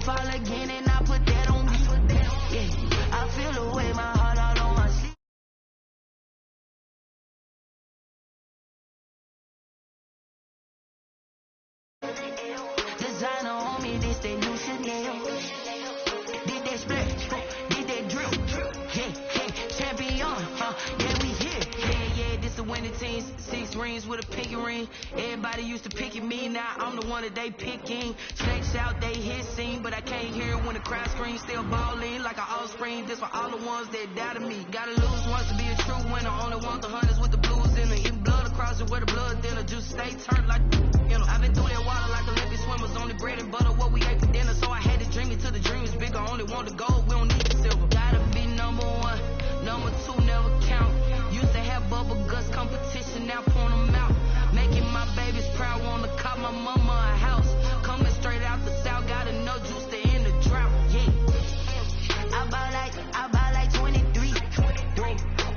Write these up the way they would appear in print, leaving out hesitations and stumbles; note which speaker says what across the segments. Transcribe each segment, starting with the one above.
Speaker 1: fall again and I put that on me. Yeah, I feel the way my heart all on my sleeve. Designer on me, this they new Chanel. Did they splash? Did they drip? Yeah, champion, yeah, we here. Yeah, this the winning teams. 6 rings with a pinky ring. Everybody used to picking me, now I'm the one that they picking. Stretch out, they hit scene, but I can't hear it when the crowd screams. Still ballin' like an offspring. This for all the ones that doubted me. Gotta lose once to be a true winner. Only want the hunters with the blues in it. Eating blood across it where the blood thinner. Juice stay turned like, you know. I've been through that water like Olympic swimmers. Only bread and butter, what we ate for dinner. So I had to dream it till the dream is bigger. Only want the gold, we don't need the silver. Gotta be number 1, number 2 never count. Used to have bubble guts competition, now point them out. Making my babies proud, wanna cop my mama a house. Coming straight out the south, gotta know juice to end the drought. Yeah, I bought like 23.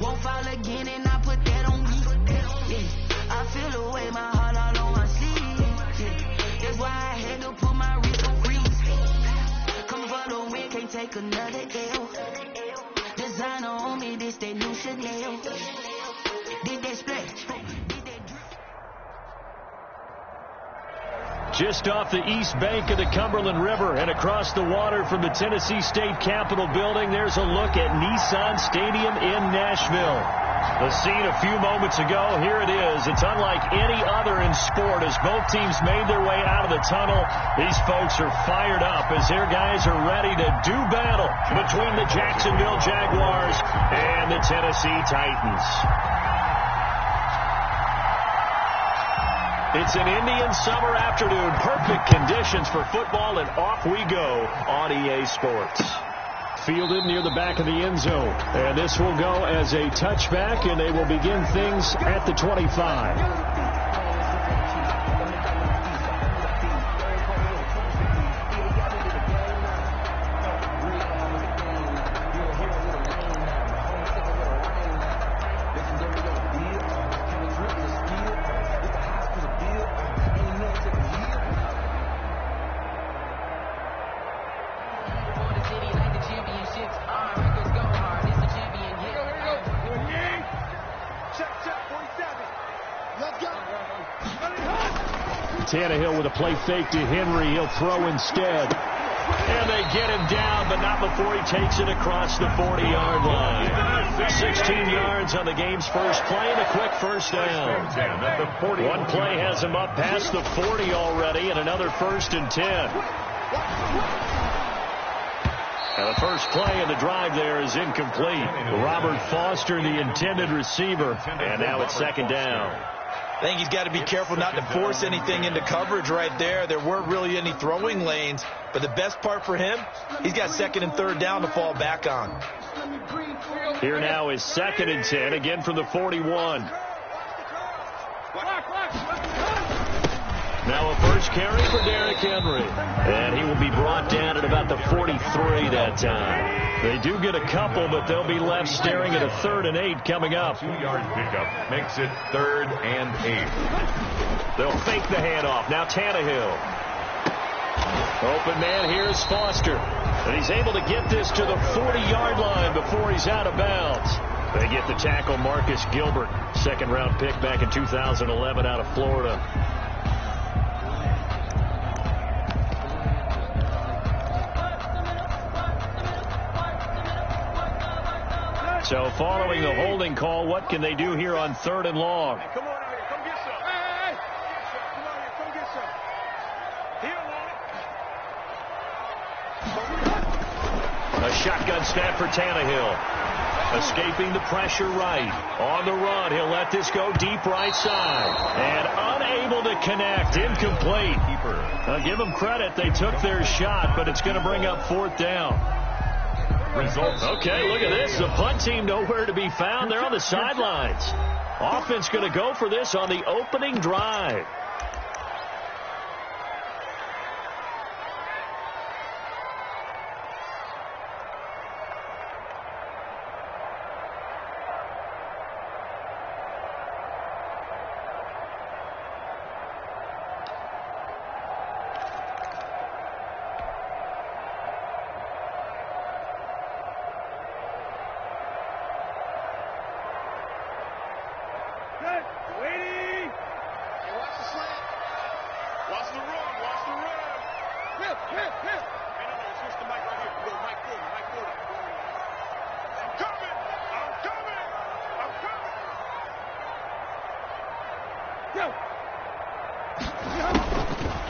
Speaker 1: Won't fall again and I put that on me. Yeah, I feel the way my heart all on my sleeve. Yeah, that's why I had to put my wrist on freeze. Come for the win, can't take another L. Designer on me, this they new Chanel. Did they splash? Did they drip?
Speaker 2: Just off the east bank of the Cumberland River and across the water from the Tennessee State Capitol building, there's a look at Nissan Stadium in Nashville. The scene a few moments ago, here it is. It's unlike any other in sport as both teams made their way out of the tunnel. These folks are fired up as their guys are ready to do battle between the Jacksonville Jaguars and the Tennessee Titans. It's an Indian summer afternoon. Perfect conditions for football, and off we go on EA Sports. Fielded near the back of the end zone. And this will go as a touchback, and they will begin things at the 25. Tannehill with a play fake to Henry. He'll throw instead. And they get him down, but not before he takes it across the 40-yard line. 16 yards on the game's first play and a quick first down. One play has him up past the 40 already, and another 1st and 10. And the first play of the drive there is incomplete. Robert Foster, the intended receiver, and now it's 2nd down.
Speaker 3: I think he's got to be careful not to force anything into coverage right there. There weren't really any throwing lanes, but the best part for him, he's got 2nd and 3rd down to fall back on.
Speaker 2: Here now is 2nd and 10, again from the 41. Now a first carry for Derrick Henry, and he will be brought down at about the 43 that time. They do get a couple, but they'll be left staring at a 3rd and 8 coming up.
Speaker 4: 2-yard pickup makes it 3rd and 8.
Speaker 2: They'll fake the handoff. Now Tannehill. Open man, here's Foster. And he's able to get this to the 40-yard line before he's out of bounds. They get the tackle, Marcus Gilbert, 2nd-round pick back in 2011 out of Florida. So following the holding call, what can they do here on 3rd and long?
Speaker 5: Come on out here. Come get some. Hey. Come on here. Come get some. Here,
Speaker 2: A shotgun snap for Tannehill. Escaping the pressure right. On the run, he'll let this go deep right side. And unable to connect. Incomplete. I'll give them credit. They took their shot, but it's going to bring up 4th down.
Speaker 4: Results.
Speaker 2: Okay, look at this. The punt team nowhere to be found. They're on the sidelines. Offense going to go for this on the opening drive.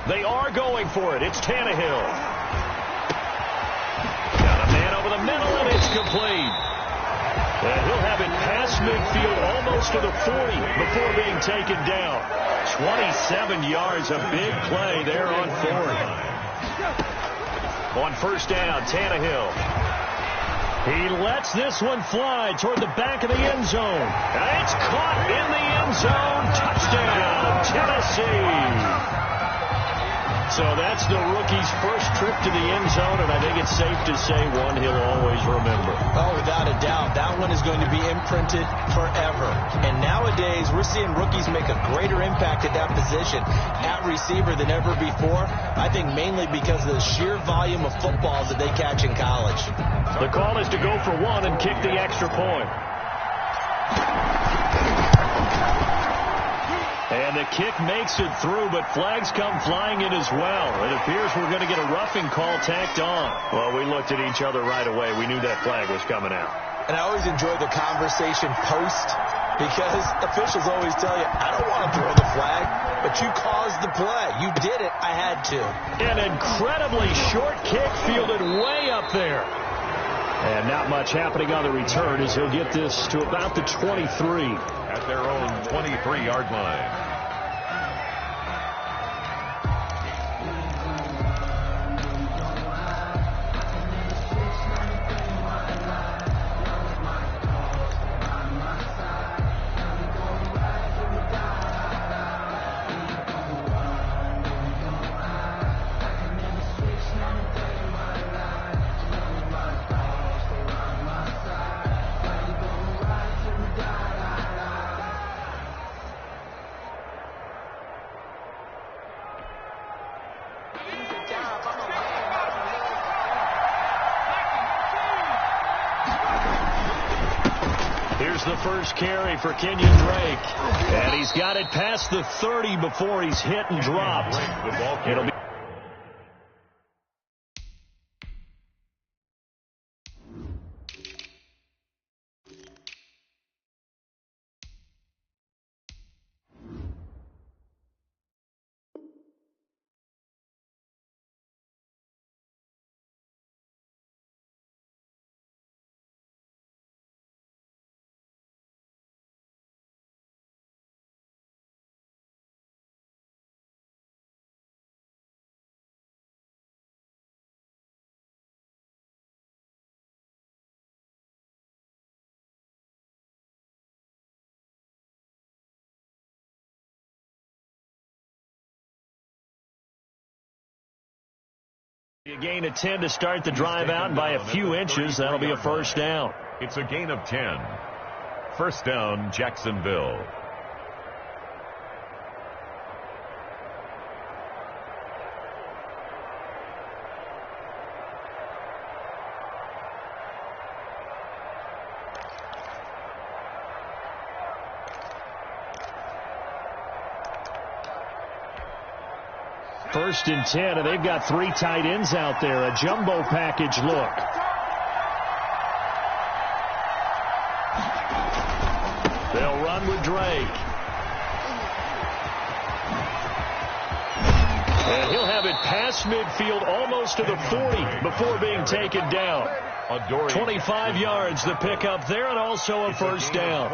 Speaker 2: They are going for it. It's Tannehill. Got a man over the middle, and it's complete. And he'll have it past midfield almost to the 40 before being taken down. 27 yards, a big play there on fourth. On first down, Tannehill. He lets this one fly toward the back of the end zone. And it's caught in the end zone. Touchdown, Tennessee. So that's the rookie's first trip to the end zone, and I think it's safe to say one he'll always remember.
Speaker 3: Oh, without a doubt. That one is going to be imprinted forever. And nowadays, we're seeing rookies make a greater impact at that position at receiver than ever before. I think mainly because of the sheer volume of footballs that they catch in college.
Speaker 2: The call is to go for one and kick the extra point. And the kick makes it through, but flags come flying in as well. It appears we're going to get a roughing call tacked on. Well, we looked at each other right away. We knew that flag was coming out.
Speaker 3: And I always enjoy the conversation post, because officials always tell you, I don't want to throw the flag, but you caused the play. You did it. I had to.
Speaker 2: An incredibly short kick fielded way up there. And not much happening on the return as he'll get this to about the 23.
Speaker 4: At their own 23-yard line.
Speaker 2: The first carry for Kenyon Drake. And he's got it past the 30 before he's hit and dropped. It'll be a gain of 10 to start the drive out by a few inches. That'll be a first down.
Speaker 4: It's a gain of 10. First down, Jacksonville.
Speaker 2: First and 10, and they've got three tight ends out there. A jumbo package look. They'll run with Drake. And he'll have it past midfield almost to the 40 before being taken down. 25 yards the pickup there, and also a first down.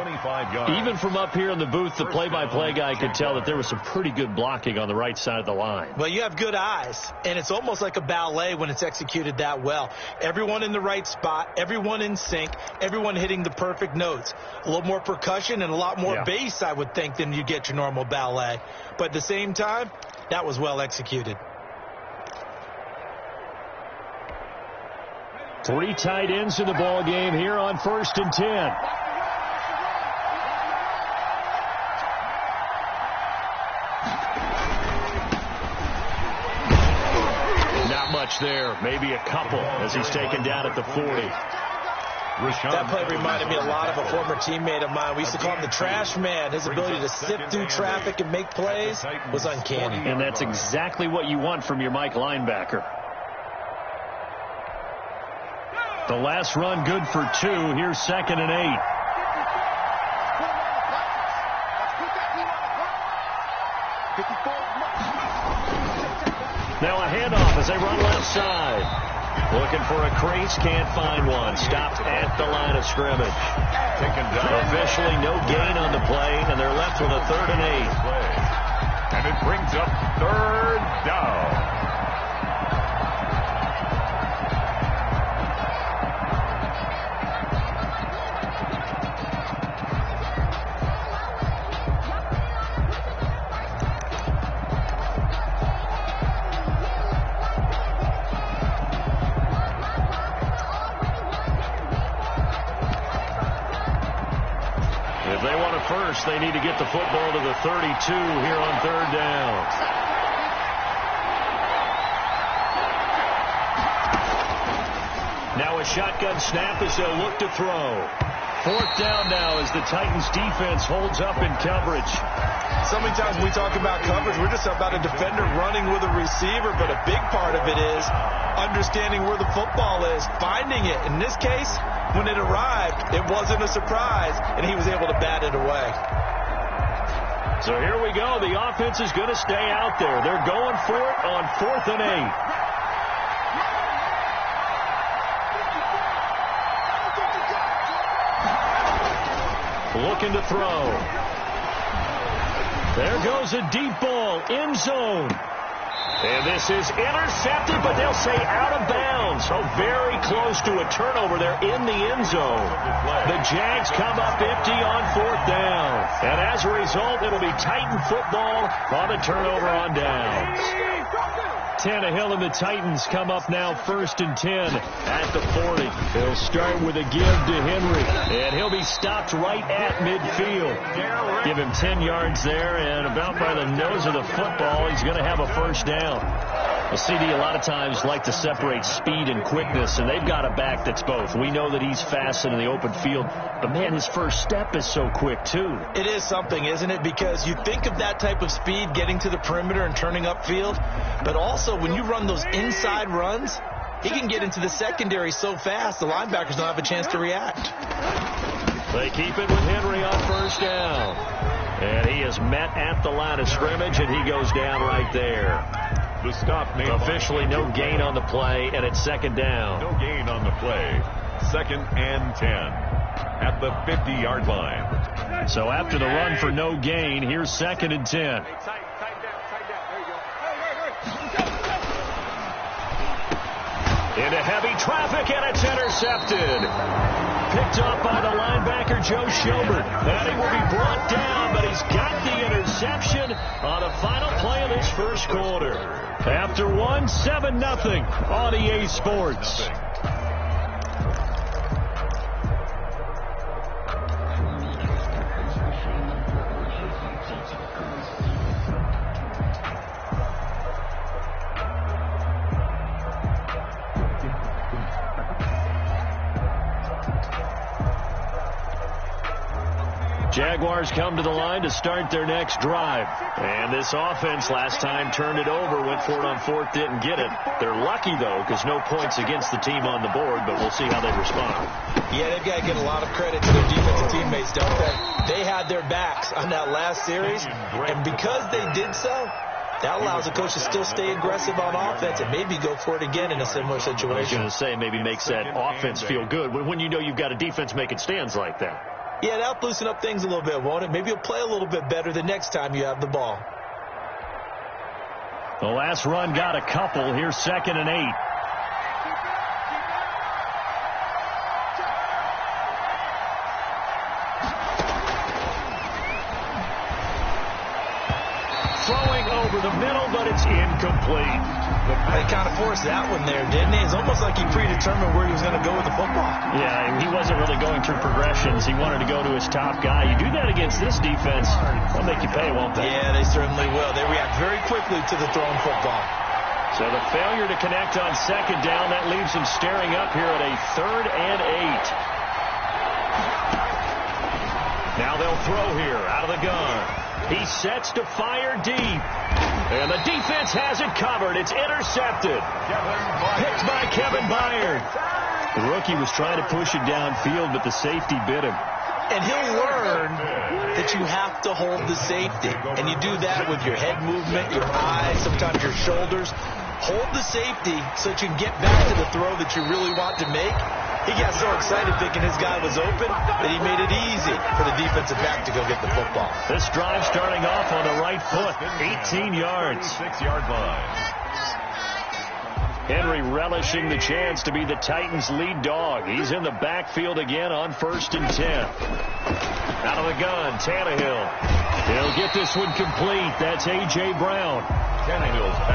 Speaker 2: Even from up here in the booth, the play-by-play guy could tell that there was some pretty good blocking on the right side of the line.
Speaker 3: Well, you have good eyes, and it's almost like a ballet when it's executed that well. Everyone in the right spot, everyone in sync, everyone hitting the perfect notes. A little more percussion and a lot more bass, I would think, than you get your normal ballet. But at the same time, that was well executed.
Speaker 2: Three tight ends in the ball game here on first and 10. Not much there. Maybe a couple as he's taken down at the 40.
Speaker 3: That play reminded me a lot of a former teammate of mine. We used to call him the trash man. His ability to sift through traffic and make plays was uncanny.
Speaker 2: And that's exactly what you want from your Mike linebacker. The last run good for 2. Here's 2nd and 8. as they run left side. Looking for a crease, can't find one. Stopped at the line of scrimmage.
Speaker 4: Taken down.
Speaker 2: Officially no gain on the play, and they're left with a 3rd and 8.
Speaker 4: And it brings up 3rd down.
Speaker 2: They need to get the football to the 32 here on 3rd down. Now a shotgun snap as they'll look to throw. 4th down now as the Titans defense holds up in coverage.
Speaker 3: So many times when we talk about coverage, we're just about a defender running with a receiver, but a big part of it is understanding where the football is, finding it. In this case, when it arrived, it wasn't a surprise, and he was able to bat it away.
Speaker 2: So here we go. The offense is going to stay out there. They're going for it on 4th and 8. Looking to throw. There goes a deep ball, end zone. And this is intercepted, but they'll say out of bounds. So very close to a turnover there in the end zone. The Jags come up empty on 4th down. And as a result, it'll be Titan football on the turnover on downs. Tannehill and the Titans come up now 1st and 10 at the 40. They'll start with a give to Henry, and he'll be stopped right at midfield. Give him 10 yards there, and about by the nose of the football, he's going to have a 1st down. The CD a lot of times like to separate speed and quickness, and they've got a back that's both. We know that he's fast in the open field, but man, his first step is so quick too.
Speaker 3: It is something, isn't it? Because you think of that type of speed getting to the perimeter and turning upfield, but also when you run those inside runs, he can get into the secondary so fast the linebackers don't have a chance to react.
Speaker 2: They keep it with Henry on 1st down. And he is met at the line of scrimmage, and he goes down right there.
Speaker 4: The stop made
Speaker 2: officially no gain on the play, and it's 2nd down.
Speaker 4: No gain on the play. 2nd and 10 at the 50-yard line.
Speaker 2: So after the run for no gain, here's 2nd and 10.
Speaker 5: Tight down. There you go.
Speaker 2: Into heavy traffic, and it's intercepted. Picked up by the linebacker, Joe Schobert. And he will be brought down, but he's got the interception on the final play of this first quarter. After 7-0 on EA Sports. Jaguars come to the line to start their next drive. And this offense last time turned it over, went for it on 4th, didn't get it. They're lucky, though, because no points against the team on the board, but we'll see how they respond.
Speaker 3: Yeah, they've got to give a lot of credit to their defensive teammates, don't they? They had their backs on that last series, and because they did so, that allows the coach to still stay aggressive on offense and maybe go for it again in a similar situation.
Speaker 2: I was going to say, maybe makes that offense feel good when you know you've got a defense making stands like that.
Speaker 3: Yeah, that'll loosen up things a little bit, won't it? Maybe you'll play a little bit better the next time you have the ball.
Speaker 2: The last run got a couple. Here's 2nd and 8. Throwing over the middle, but it's incomplete.
Speaker 3: They kind of forced that one there, didn't he? It's almost like he predetermined where he was going to go with the football.
Speaker 2: Yeah, he wasn't really going through progressions. He wanted to go to his top guy. You do that against this defense, they'll make you pay, won't they?
Speaker 3: Yeah, they certainly will. They react very quickly to the thrown football.
Speaker 2: So the failure to connect on 2nd down, that leaves him staring up here at a 3rd and 8. Now they'll throw here out of the gun. He sets to fire deep. And the defense has it covered. It's intercepted. Picked by Kevin Byard. The rookie was trying to push it downfield, but the safety bit him.
Speaker 3: And he'll learn that you have to hold the safety. And you do that with your head movement, your eyes, sometimes your shoulders. hold the safety so that you can get back to the throw that you really want to make. He got so excited thinking his guy was open that he made it easy for the defensive back to go get the football.
Speaker 2: This drive starting off on the right foot, 18 yards.
Speaker 4: 6-yard line.
Speaker 2: Henry relishing the chance to be the Titans' lead dog. He's in the backfield again on 1st and 10. Out of the gun, Tannehill. He'll get this one complete. That's A.J. Brown.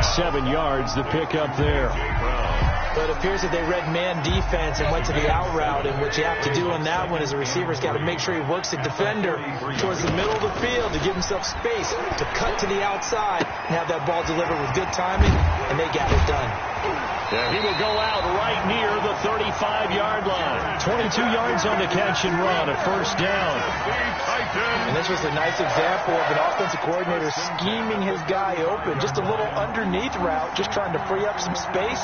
Speaker 2: 7 yards, the pickup there.
Speaker 3: So it appears that they read man defense and went to the out route, and what you have to do on that one is the receiver's got to make sure he works the defender towards the middle of the field to give himself space to cut to the outside and have that ball delivered with good timing, and they got it done.
Speaker 2: Yeah, he will go out right near the 35-yard line. 22 yards on the catch and run, a 1st down.
Speaker 3: And this was a nice example of an offensive coordinator scheming his guy open. Just a little underneath route, just trying to free up some space,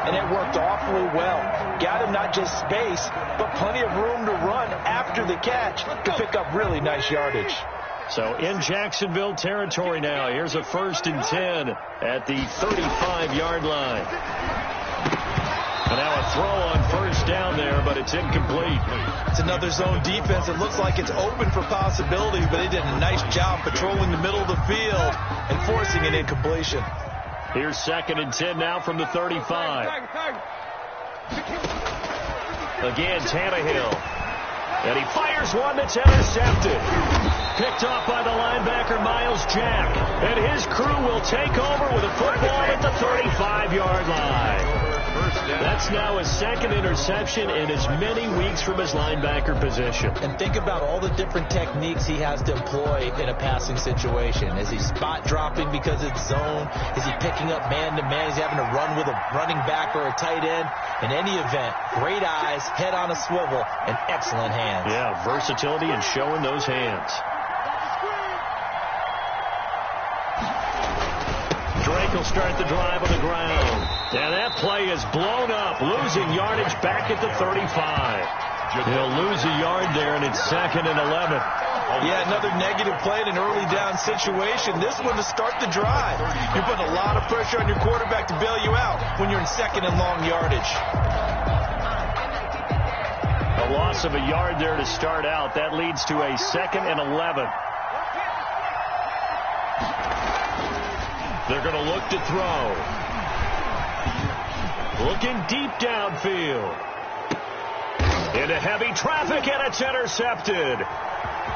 Speaker 3: and it worked awfully well. Got him not just space, but plenty of room to run after the catch to pick up really nice yardage.
Speaker 2: So in Jacksonville territory now. Here's a 1st and 10 at the 35-yard line. And now a throw on 1st down there, but it's incomplete.
Speaker 3: It's another zone defense. It looks like it's open for possibilities, but they did a nice job patrolling the middle of the field and forcing an incompletion.
Speaker 2: Here's 2nd and 10 now from the 35. Again, Tannehill. And he fires one that's intercepted. Picked off by the linebacker, Miles Jack. And his crew will take over with a football at the 35-yard line. That's now his 2nd interception in as many weeks from his linebacker position.
Speaker 3: And think about all the different techniques he has to employ in a passing situation. Is he spot dropping because it's zone? Is he picking up man-to-man? Is he having to run with a running back or a tight end? In any event, great eyes, head on a swivel, and excellent hands.
Speaker 2: Yeah, versatility and showing those hands. Drake will start the drive on the ground. And that play is blown up, losing yardage back at the 35. He'll lose a yard there, and it's 2nd and 11.
Speaker 3: Yeah, another negative play in an early down situation. This one to start the drive. You're putting a lot of pressure on your quarterback to bail you out when you're in 2nd and long yardage.
Speaker 2: A loss of a yard there to start out. That leads to a 2nd and 11. They're going to look to throw. Looking deep downfield. Into heavy traffic, and it's intercepted.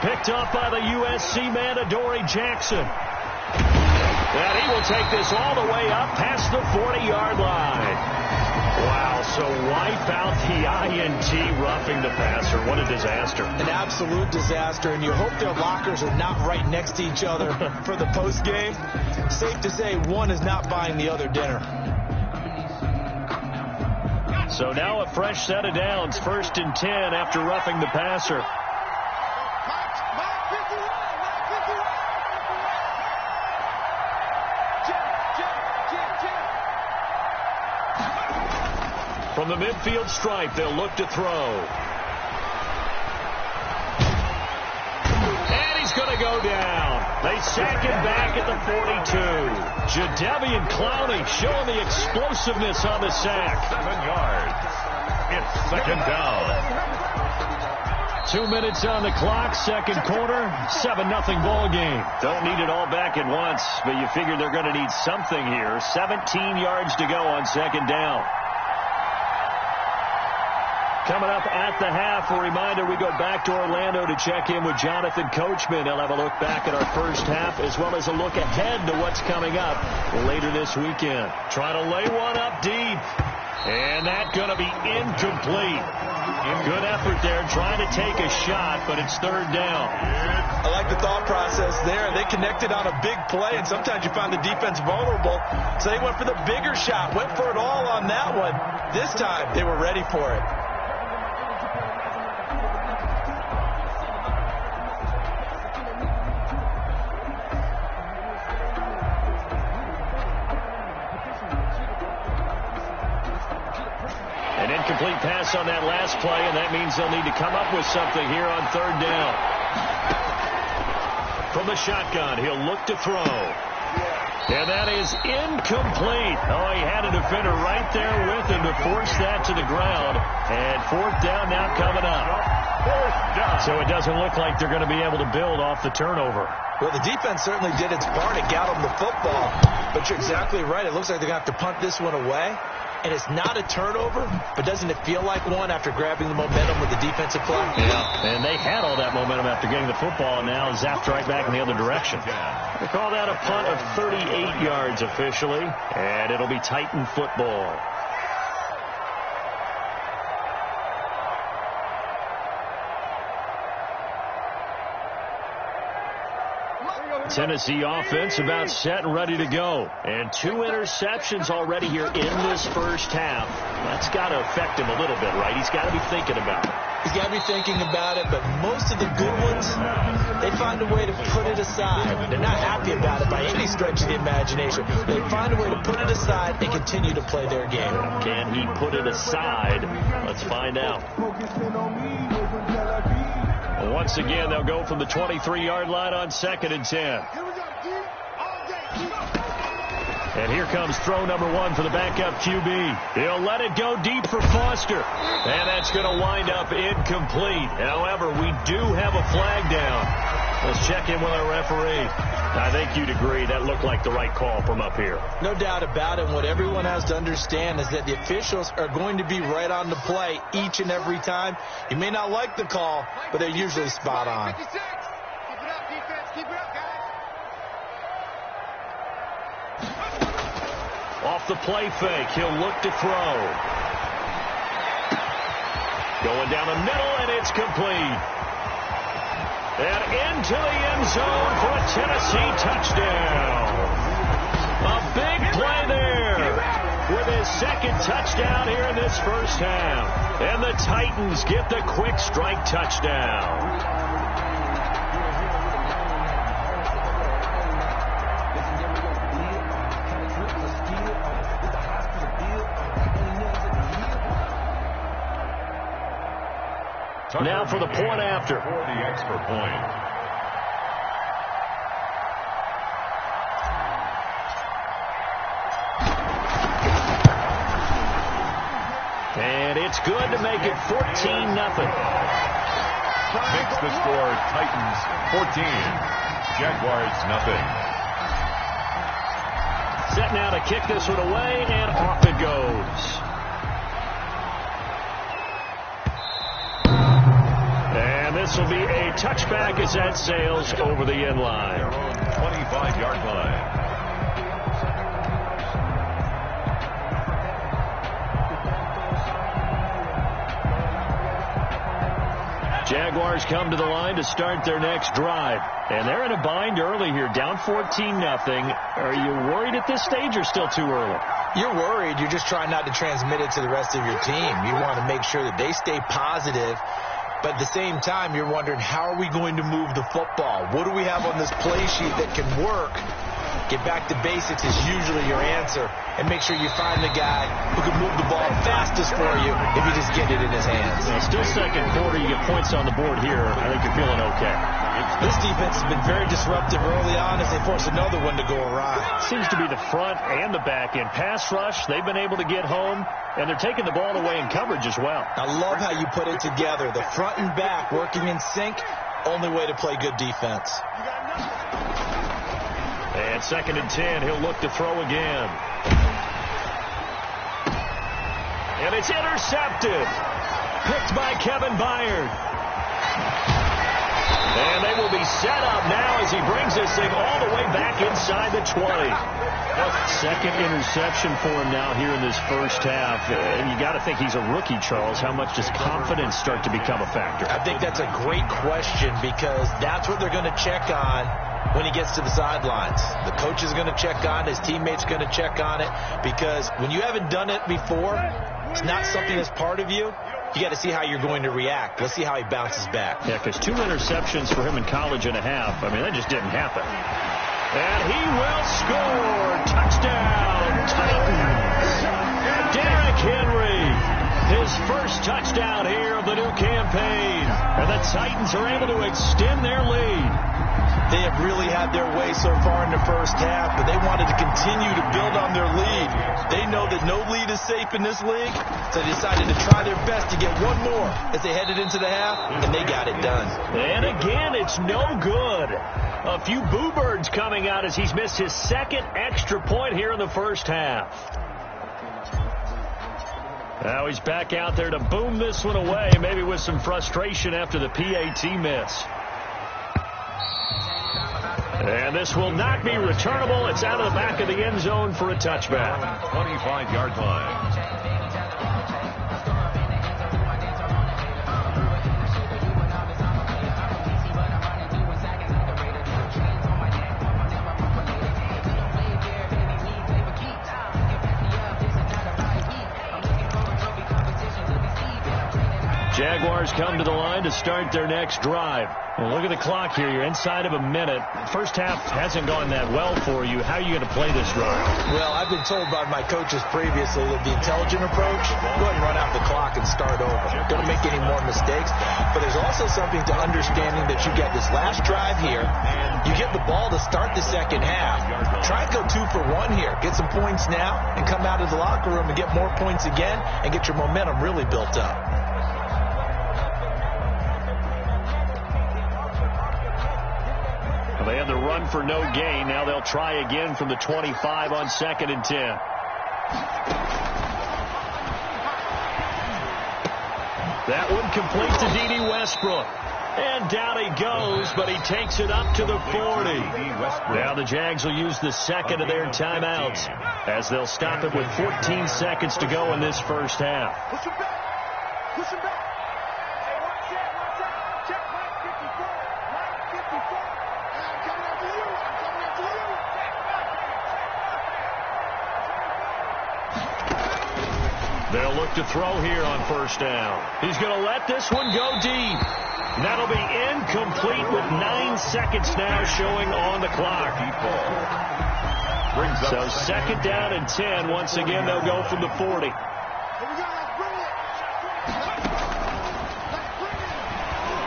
Speaker 2: Picked up by the USC man, Adoree Jackson. And he will take this all the way up past the 40-yard line. Wow, so wipe out the INT, roughing the passer. What a disaster.
Speaker 3: An absolute disaster, and you hope their lockers are not right next to each other for the postgame. Safe to say one is not buying the other dinner.
Speaker 2: So now a fresh set of downs, 1st and 10 after roughing the passer. From the midfield stripe, they'll look to throw. And he's going to go down. They sack him back at the 42. Jadeveon Clowney showing the explosiveness on the sack.
Speaker 4: 7 yards. It's 2nd down.
Speaker 2: 2 minutes on the clock, 2nd quarter, 7-0 ball game. Don't need it all back at once, but you figure they're going to need something here. 17 yards to go on 2nd down. Coming up at the half, a reminder, we go back to Orlando to check in with Jonathan Coachman. He'll have a look back at our first half as well as a look ahead to what's coming up later this weekend. Trying to lay one up deep. And that's going to be incomplete. Good effort there, trying to take a shot, but it's 3rd down.
Speaker 3: I like the thought process there. They connected on a big play, and sometimes you find the defense vulnerable. So they went for the bigger shot, went for it all on that one. This time, they were ready for it.
Speaker 2: Incomplete pass on that last play, and that means they'll need to come up with something here on 3rd down. From the shotgun, he'll look to throw. And that is incomplete. Oh, he had a defender right there with him to force that to the ground. And fourth down now coming up.
Speaker 4: Fourth down.
Speaker 2: So it doesn't look like they're going to be able to build off the turnover.
Speaker 3: Well, the defense certainly did its part. It got them the football. But you're exactly right. It looks like they're going to have to punt this one away. And it's not a turnover, but doesn't it feel like one after grabbing the momentum with the defensive play?
Speaker 2: Yeah, and they had all that momentum after getting the football, and now zapped right back in the other direction. They call that a punt of 38 yards officially, and it'll be Titan football. Tennessee offense about set and ready to go. And 2 interceptions already here in this first half. That's got to affect him a little bit, right? He's got to be thinking about it.
Speaker 3: He's got to be thinking about it, but most of the good ones, they find a way to put it aside. They're not happy about it by any stretch of the imagination. They find a way to put it aside and continue to play their game.
Speaker 2: Can he put it aside? Let's find out. Once again, they'll go from the 23-yard line on 2nd and 10. And here comes throw number 1 for the backup QB. He'll let it go deep for Foster. And that's going to wind up incomplete. However, we do have a flag down. Let's check in with our referee. I think you'd agree that looked like the right call from up here.
Speaker 3: No doubt about it. What everyone has to understand is that the officials are going to be right on the play each and every time. You may not like the call, but they're usually spot on.
Speaker 5: Keep it up, defense. Keep it up, guys.
Speaker 2: Off the play fake, he'll look to throw. Going down the middle, and it's complete. And into the end zone for a Tennessee touchdown. A big play there with his 2nd touchdown here in this first half. And the Titans get the quick strike touchdown. Now for the point after.
Speaker 4: For the extra point.
Speaker 2: And it's good to make it 14-0.
Speaker 4: Makes the score Titans 14, Jaguars nothing.
Speaker 2: Set now to kick this one away, and off it goes. And this will be a touchback as that sails over the end line.
Speaker 4: 25-yard line.
Speaker 2: Jaguars come to the line to start their next drive. And they're in a bind early here, down 14-0. Are you worried at this stage or still too early?
Speaker 3: You're worried. You're just trying not to transmit it to the rest of your team. You want to make sure that they stay positive. But at the same time, you're wondering, how are we going to move the football? What do we have on this play sheet that can work? Get back to basics is usually your answer. And make sure you find the guy who can move the ball fastest for you if you just get it in his hands.
Speaker 2: Well, still second quarter. You get points on the board here. I think you're feeling okay.
Speaker 3: This defense has been very disruptive early on as they force another one to go awry.
Speaker 2: Seems to be the front and the back end. Pass rush, they've been able to get home, and they're taking the ball away in coverage as well.
Speaker 3: I love how you put it together. The front and back working in sync, only way to play good defense.
Speaker 2: And 2nd and 10, he'll look to throw again. And it's intercepted. Picked by Kevin Byard. And they will be set up now as he brings this thing all the way back inside the 20. Second interception for him now here in this first half. And you got to think he's a rookie, Charles. How much does confidence start to become a factor?
Speaker 3: I think that's a great question because that's what they're going to check on when he gets to the sidelines. The coach is going to check on it. His teammates are going to check on it because when you haven't done it before, it's not something that's part of you. You got to see how you're going to react. Let's see how he bounces back.
Speaker 2: Yeah, because 2 interceptions for him in college and a half. I mean, that just didn't happen. And he will score. Touchdown, Titans. Derrick Henry, his first touchdown here of the new campaign. And the Titans are able to extend their lead.
Speaker 3: They have really had their way so far in the first half, but they wanted to continue to build on their lead. They know that no lead is safe in this league, so they decided to try their best to get one more as they headed into the half, and they got it done.
Speaker 2: And again, it's no good. A few boo birds coming out as he's missed his second extra point here in the first half. Now he's back out there to boom this one away, maybe with some frustration after the PAT miss. And this will not be returnable. It's out of the back of the end zone for a touchback.
Speaker 4: 25-yard line.
Speaker 2: Jaguars come to the line to start their next drive. Well, look at the clock here. You're inside of a minute. First half hasn't gone that well for you. How are you going to play this drive?
Speaker 3: Well, I've been told by my coaches previously that the intelligent approach, go ahead and run out the clock and start over. Don't make any more mistakes. But there's also something to understanding that you get this last drive here. You get the ball to start the second half. Try and go 2 for 1 here. Get some points now and come out of the locker room and get more points again and get your momentum really built up.
Speaker 2: They had the run for no gain. Now they'll try again from the 25 on 2nd and 10. That one complete to D.D. Westbrook. And down he goes, but he takes it up to the 40. Now the Jags will use the second of their timeouts as they'll stop it with 14 seconds to go in this first half.
Speaker 5: Push him back. Push him back. Hey, watch out. Check right 54. Right 54. I'm coming after you. I'm coming after you.
Speaker 2: They'll look to throw here on first down. He's going to let this one go deep. That'll be incomplete with 9 seconds now showing on the clock. So 2nd down and 10. Once again, they'll go from the 40.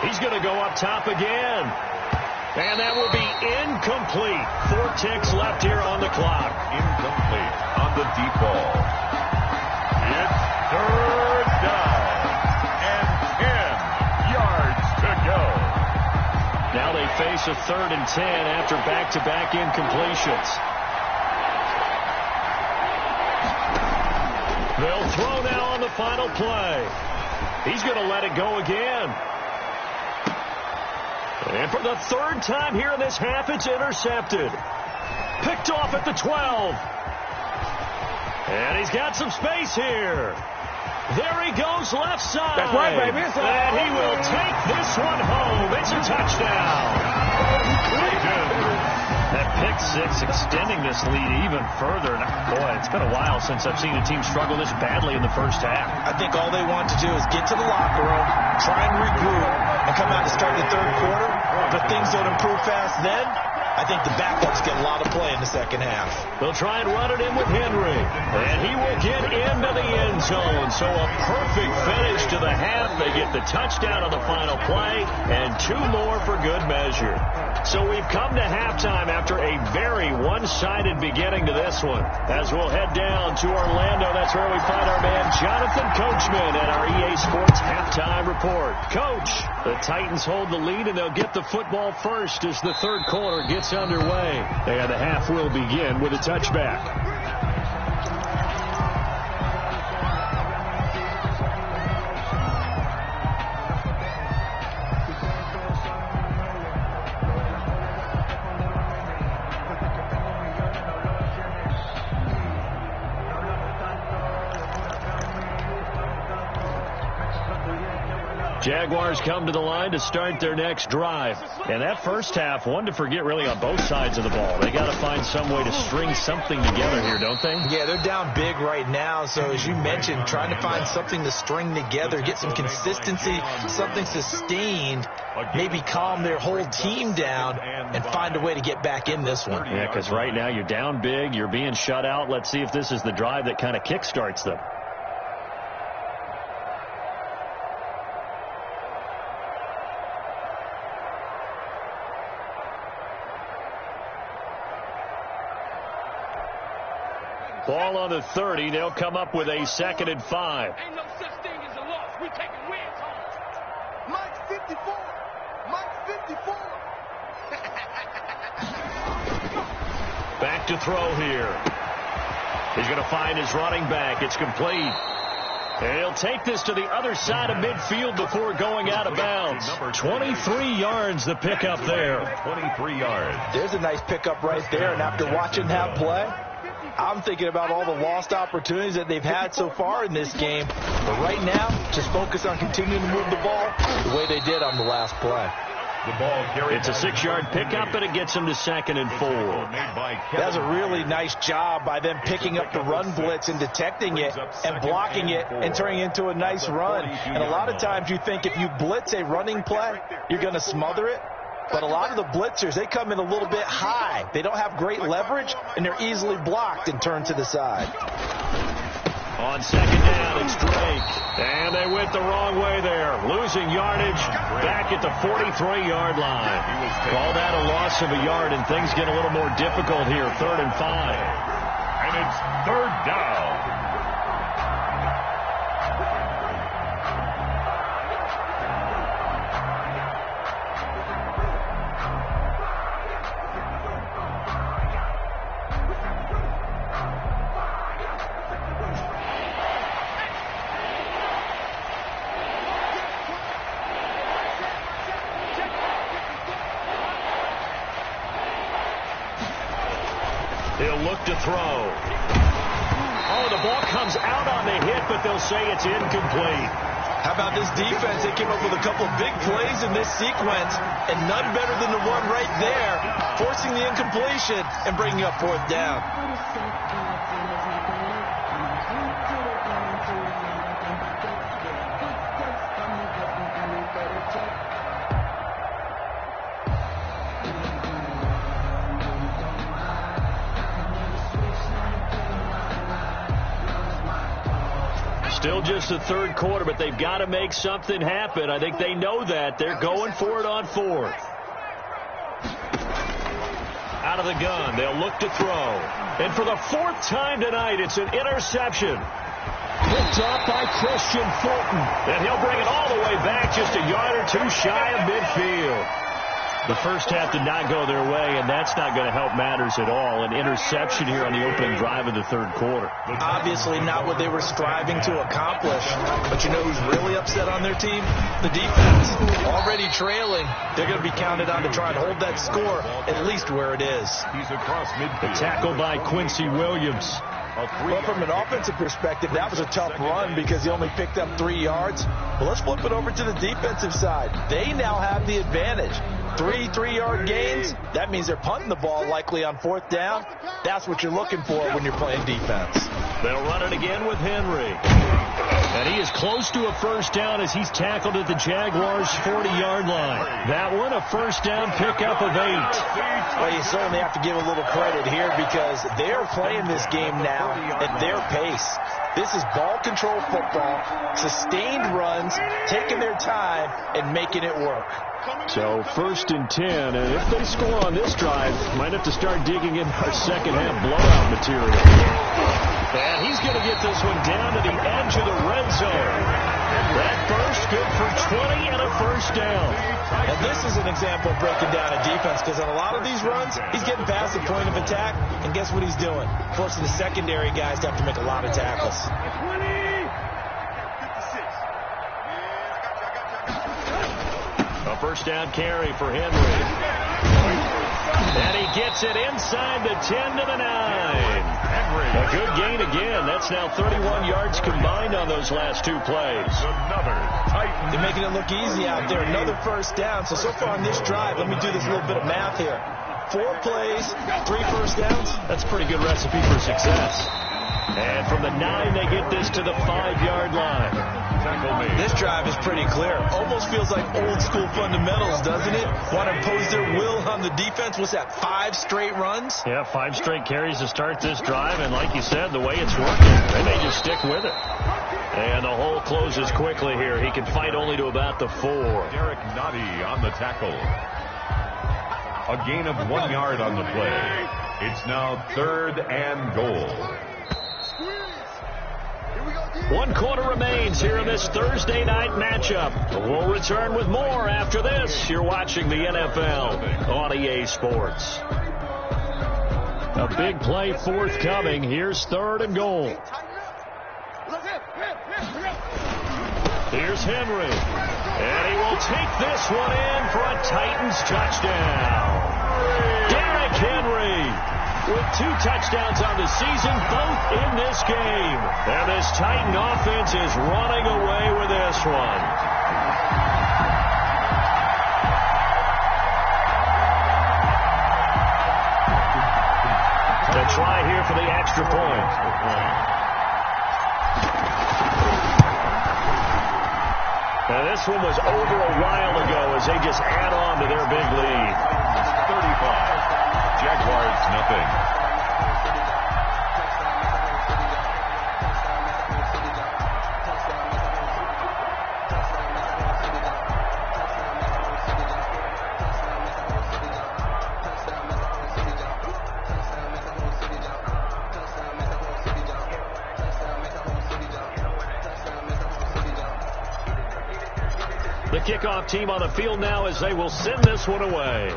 Speaker 2: He's going to go up top again. And that will be incomplete. 4 ticks left here on the clock.
Speaker 4: Incomplete on the deep ball. It's 3rd down and 10 yards to go.
Speaker 2: Now they face a 3rd and 10 after back-to-back incompletions. They'll throw now on the final play. He's going to let it go again. And for the 3rd time here in this half, it's intercepted. Picked off at the 12. And he's got some space here. There he goes left side.
Speaker 5: That's right, baby.
Speaker 2: And he will take this one home. It's a touchdown. That pick six extending this lead even further. Boy, it's been a while since I've seen a team struggle this badly in the first half.
Speaker 3: I think all they want to do is get to the locker room, try and regroup, and come out and start the 3rd quarter. But things don't improve fast then. I think the backups get a lot of play in the second half.
Speaker 2: They'll try and run it in with Henry. And he will get into the end zone. So a perfect finish to the half. They get the touchdown on the final play and 2 more for good measure. So we've come to halftime after a very one-sided beginning to this one. As we'll head down to Orlando, that's where we find our man Jonathan Coachman at our EA Sports Halftime Report. Coach, the Titans hold the lead and they'll get the football first as the 3rd quarter gets underway. And the half will begin with a touchback. Jaguars come to the line to start their next drive. And that first half, one to forget really on both sides of the ball. They got to find some way to string something together here, don't they?
Speaker 3: Yeah, they're down big right now. So as you mentioned, trying to find something to string together, get some consistency, something sustained, maybe calm their whole team down and find a way to get back in this one.
Speaker 2: Yeah, because right now you're down big, you're being shut out. Let's see if this is the drive that kind of kickstarts them. Ball on the 30. They'll come up with a 2nd and 5.
Speaker 5: Ain't no such thing as a loss. We taking wins home. Mike's 54. Mike's 54.
Speaker 2: Back to throw here. He's going to find his running back. It's complete. And he'll take this to the other side of midfield before going out of bounds. 23 yards the pickup there.
Speaker 4: 23 yards.
Speaker 3: There's a nice pickup right there. And after watching that play, I'm thinking about all the lost opportunities that they've had so far in this game. But right now, just focus on continuing to move the ball the way they did on the last play.
Speaker 4: The ball carried.
Speaker 2: It's a 6-yard pickup, and it gets him to 2nd and 4.
Speaker 3: That's a really nice job by them picking up the run blitz and detecting it and blocking it and turning it into a nice run. And a lot of times you think if you blitz a running play, you're going to smother it. But a lot of the blitzers, they come in a little bit high. They don't have great leverage, and they're easily blocked and turned to the side.
Speaker 2: On 2nd down, it's Drake. And they went the wrong way there. Losing yardage back at the 43-yard line. Called out a loss of a yard, and things get a little more difficult here. 3rd and 5.
Speaker 4: And it's 3rd down.
Speaker 2: He'll look to throw. Oh, the ball comes out on the hit, but they'll say it's incomplete.
Speaker 3: How about this defense? They came up with a couple big plays in this sequence, and none better than the one right there, forcing the incompletion and bringing up 4th down.
Speaker 2: Still just the 3rd quarter, but they've got to make something happen. I think they know that. They're going for it on 4th. Out of the gun. They'll look to throw. And for the 4th time tonight, it's an interception. Picked up by Christian Fulton. And he'll bring it all the way back just a yard or two shy of midfield. The first half did not go their way, and that's not going to help matters at all. An interception here on the opening drive of the 3rd quarter.
Speaker 3: Obviously not what they were striving to accomplish. But you know who's really upset on their team? The defense. Already trailing. They're going to be counted on to try and hold that score at least where it is.
Speaker 4: He's across midfield.
Speaker 2: A tackle by Quincy Williams.
Speaker 3: Well, from an offensive perspective, that was a tough run because he only picked up 3 yards. But let's flip it over to the defensive side. They now have the advantage. 3 3-yard gains, that means they're punting the ball likely on 4th down. That's what you're looking for when you're playing defense.
Speaker 2: They'll run it again with Henry. And he is close to a 1st down as he's tackled at the Jaguars' 40-yard line. That one, a 1st down pickup of 8.
Speaker 3: Well, you certainly have to give a little credit here because they're playing this game now at their pace. This is ball control football, sustained runs, taking their time, and making it work.
Speaker 2: So 1st and 10, and if they score on this drive, might have to start digging in our second half blowout material. And he's going to get this one down to the edge of the red zone. That burst good for 20 and a 1st down.
Speaker 3: And this is an example of breaking down a defense because on a lot of these runs, he's getting past the point of attack, and guess what he's doing? Forcing the secondary guys to have to make a lot of tackles.
Speaker 2: A 1st down carry for Henry. And he gets it inside the 10 to the 9. A good gain again. That's now 31 yards combined on those last 2 plays.
Speaker 3: They're making it look easy out there. Another 1st down. So far on this drive, let me do this little bit of math here. 4 plays, 3 1st downs.
Speaker 2: That's a pretty good recipe for success. And from the 9, they get this to the 5-yard line.
Speaker 3: This drive is pretty clear. Almost feels like old school fundamentals, doesn't it? Want to impose their will on the defense. What's that, 5 straight runs?
Speaker 2: Yeah, 5 straight carries to start this drive. And like you said, the way it's working, they may just stick with it. And the hole closes quickly here. He can fight only to about the 4.
Speaker 4: Derek Noddy on the tackle. A gain of 1 yard on the play. It's now 3rd and goal.
Speaker 2: 1 quarter remains here in this Thursday night matchup. We'll return with more after this. You're watching the NFL on EA Sports. A big play forthcoming. Here's 3rd and goal. Here's Henry. And he will take this one in for a Titans touchdown. Derrick Henry with 2 touchdowns on the season, both in this game. And this Titan offense is running away with this one. A try here for the extra point. Now this one was over a while ago as they just add on to their big lead.
Speaker 4: 35. Jaguars, nothing.
Speaker 2: The kickoff team on the field now as they will send this one away.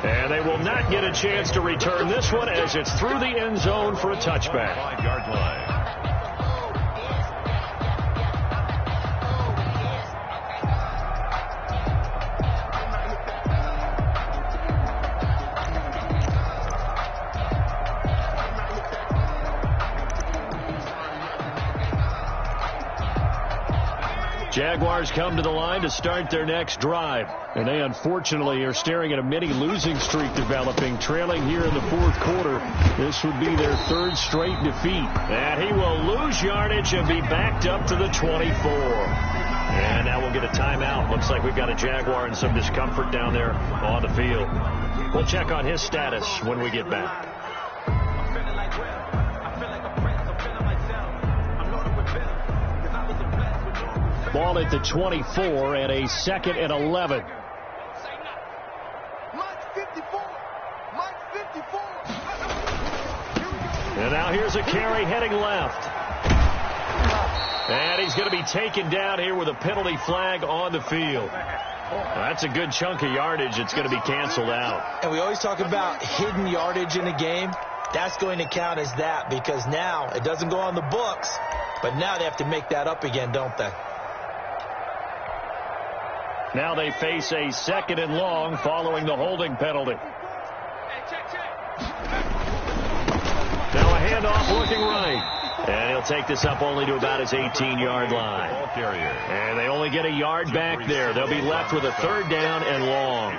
Speaker 2: And they will not get a chance to return this one as it's through the end zone for a touchback.
Speaker 4: 5-yard line.
Speaker 2: Jaguars come to the line to start their next drive. And they unfortunately are staring at a mini losing streak developing, trailing here in the 4th quarter. This would be their 3rd straight defeat. And he will lose yardage and be backed up to the 24. And now we'll get a timeout. Looks like we've got a Jaguar in some discomfort down there on the field. We'll check on his status when we get back. Ball at the 24 and a 2nd and 11. And now here's a carry heading left. And he's going to be taken down here with a penalty flag on the field. That's a good chunk of yardage. It's going to be canceled out.
Speaker 3: And we always talk about hidden yardage in a game. That's going to count as that because now it doesn't go on the books, but now they have to make that up again, don't they?
Speaker 2: Now they face a 2nd and long following the holding penalty. Now a handoff looking right. And he'll take this up only to about his 18-yard line. And they only get a yard back there. They'll be left with a 3rd down and long.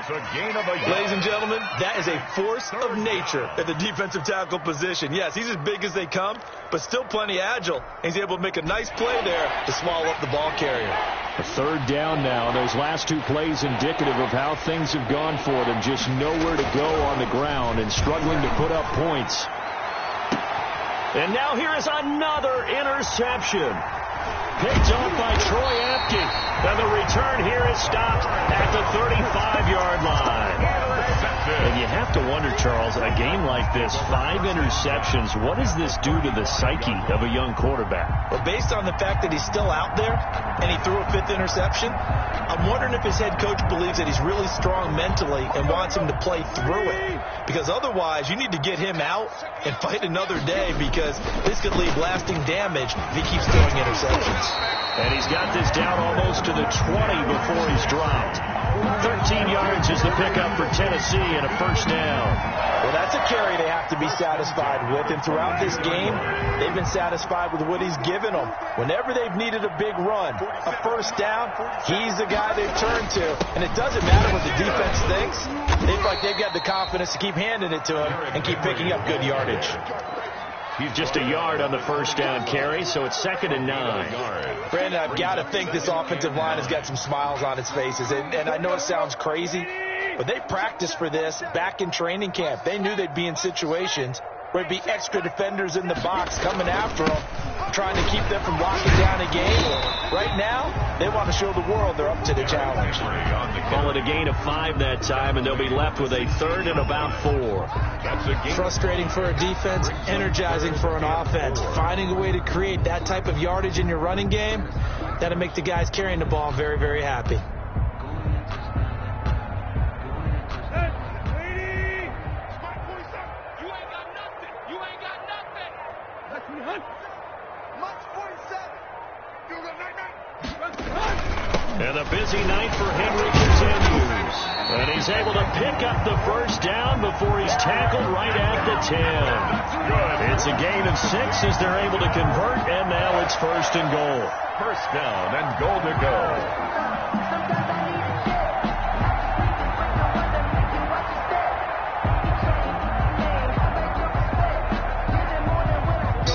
Speaker 3: Ladies and gentlemen, that is a force of nature at the defensive tackle position. Yes, he's as big as they come, but still plenty agile. He's able to make a nice play there to swallow up the ball carrier.
Speaker 2: A 3rd down now. Those last 2 plays indicative of how things have gone for them. Just nowhere to go on the ground and struggling to put up points. And now here is another interception. Picked off by Troy Apke. And the return here is stopped at the 35-yard line. And you have to wonder, Charles, a game like this, 5 interceptions, what does this do to the psyche of a young quarterback?
Speaker 3: Well, based on the fact that he's still out there and he threw a 5th interception, I'm wondering if his head coach believes that he's really strong mentally and wants him to play through it. Because otherwise, you need to get him out and fight another day because this could leave lasting damage if he keeps throwing interceptions.
Speaker 2: And he's got this down almost to the 20 before he's dropped. 13 yards is the pickup for Tennessee and a 1st down.
Speaker 3: Well, that's a carry they have to be satisfied with. And throughout this game, they've been satisfied with what he's given them. Whenever they've needed a big run, a 1st down, he's the guy they've turned to. And it doesn't matter what the defense thinks. They feel like they've got the confidence to keep handing it to him and keep picking up good yardage.
Speaker 2: He's just a yard on the 1st down carry, so it's 2nd and 9.
Speaker 3: Brandon, I've got to think this offensive line has got some smiles on its faces. And I know it sounds crazy, but they practiced for this back in training camp. They knew they'd be in situations where it'd be extra defenders in the box coming after them, trying to keep them from locking down a game. Right now, they want to show the world they're up to the challenge.
Speaker 2: Call it a gain of 5 that time, and they'll be left with a 3rd and about 4.
Speaker 3: Frustrating for a defense, energizing for an offense. Finding a way to create that type of yardage in your running game, that'll make the guys carrying the ball very, very happy.
Speaker 2: And a busy night for Henry continues. And he's able to pick up the first down before he's tackled right at the 10. Good. It's a gain of 6 as they're able to convert, and now it's 1st and goal.
Speaker 4: First down and goal to go.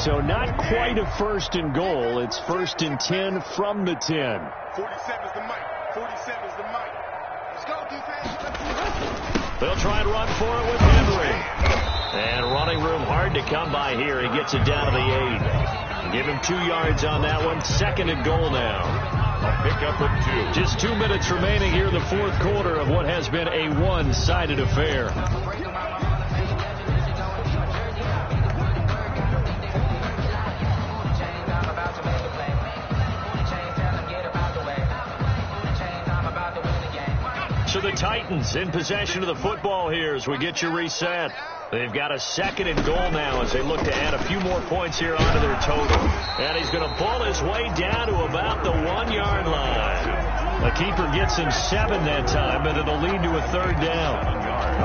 Speaker 2: So not quite a 1st and goal. It's 1st and 10 from the 10.
Speaker 5: 47's the mic. 47's the mic. Let's go, defense.
Speaker 2: They'll try and run for it with Henry. And running room hard to come by here. He gets it down to the 8. Give him 2 yards on that one. 2nd and goal now.
Speaker 4: A pickup of 2.
Speaker 2: Just 2 minutes remaining here in the 4th quarter of what has been a one-sided affair. So the Titans in possession of the football here as we get you reset. They've got a 2nd and goal now as they look to add a few more points here onto their total. And he's going to pull his way down to about the 1-yard line. The keeper gets him 7 that time, but it'll lead to a 3rd down.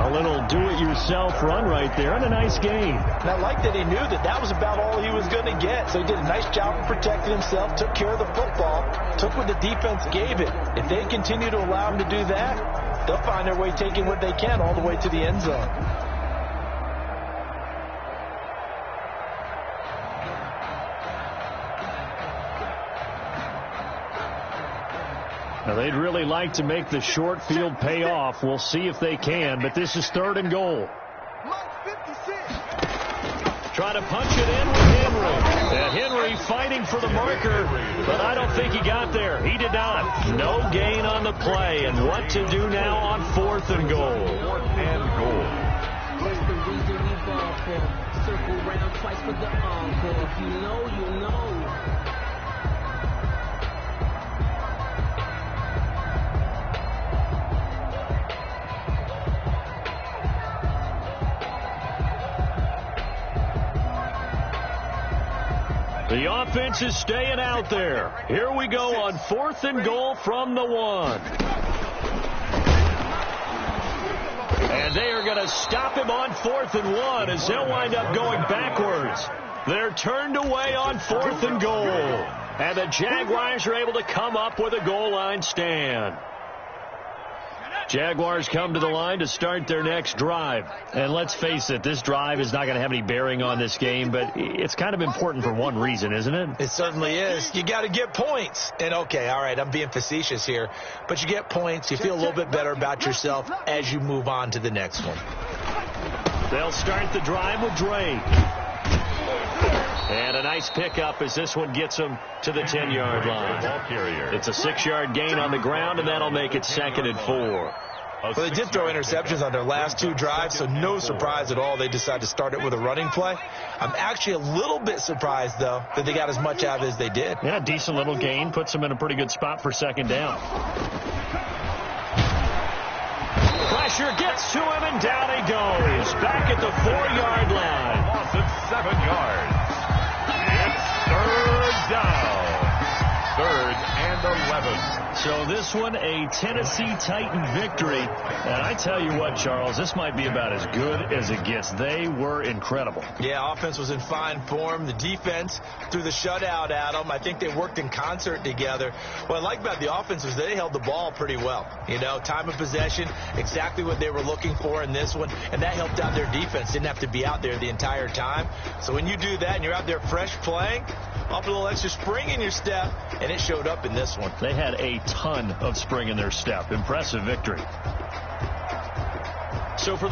Speaker 2: A little do-it-yourself run right there and a nice gain.
Speaker 3: And I like that he knew that was about all he was going to get. So he did a nice job of protecting himself, took care of the football, took what the defense gave it. If they continue to allow him to do that, they'll find their way taking what they can all the way to the end zone.
Speaker 2: Now, they'd really like to make the short field pay off. We'll see if they can, but this is 3rd and goal. Try to punch it in with Henry. And Henry fighting for the marker, but I don't think he got there. He did not. No gain on the play. And what to do now on 4th and goal?
Speaker 4: 4th and goal.
Speaker 6: What's the reason we ball for? Circle round twice for the encore. If you know, you know.
Speaker 2: The offense is staying out there. Here we go on 4th and goal from the 1. And they are going to stop him on 4th and 1 as they'll wind up going backwards. They're turned away on 4th and goal. And the Jaguars are able to come up with a goal line stand. Jaguars come to the line to start their next drive. And let's face it, this drive is not going to have any bearing on this game, but it's kind of important for one reason, isn't it?
Speaker 3: It certainly is. You got to get points. And, okay, all right, I'm being facetious here, but you get points. You feel a little bit better about yourself as you move on to the next one.
Speaker 2: They'll start the drive with Drake. And a nice pickup as this one gets them to the 10-yard line. It's a 6-yard gain on the ground, and that'll make it 2nd and 4.
Speaker 3: Well, they did throw interceptions on their last 2 drives, so no surprise at all they decided to start it with a running play. I'm actually a little bit surprised, though, that they got as much out as they did.
Speaker 2: Yeah, decent little gain. Puts them in a pretty good spot for 2nd down. Pressure gets to him, and down he goes. Back at the 4-yard line.
Speaker 4: Loss of 7 yards. It's 3rd down. 3rd and 11.
Speaker 2: So this one, a Tennessee Titan victory. And I tell you what, Charles, this might be about as good as it gets. They were incredible.
Speaker 3: Yeah, offense was in fine form. The defense threw the shutout at them. I think they worked in concert together. What I like about the offense was they held the ball pretty well. You know, time of possession, exactly what they were looking for in this one. And that helped out their defense. Didn't have to be out there the entire time. So when you do that and you're out there fresh playing, up a little extra spring in your step, and it showed up in this one.
Speaker 2: They had a ton of spring in their step. Impressive victory. So for the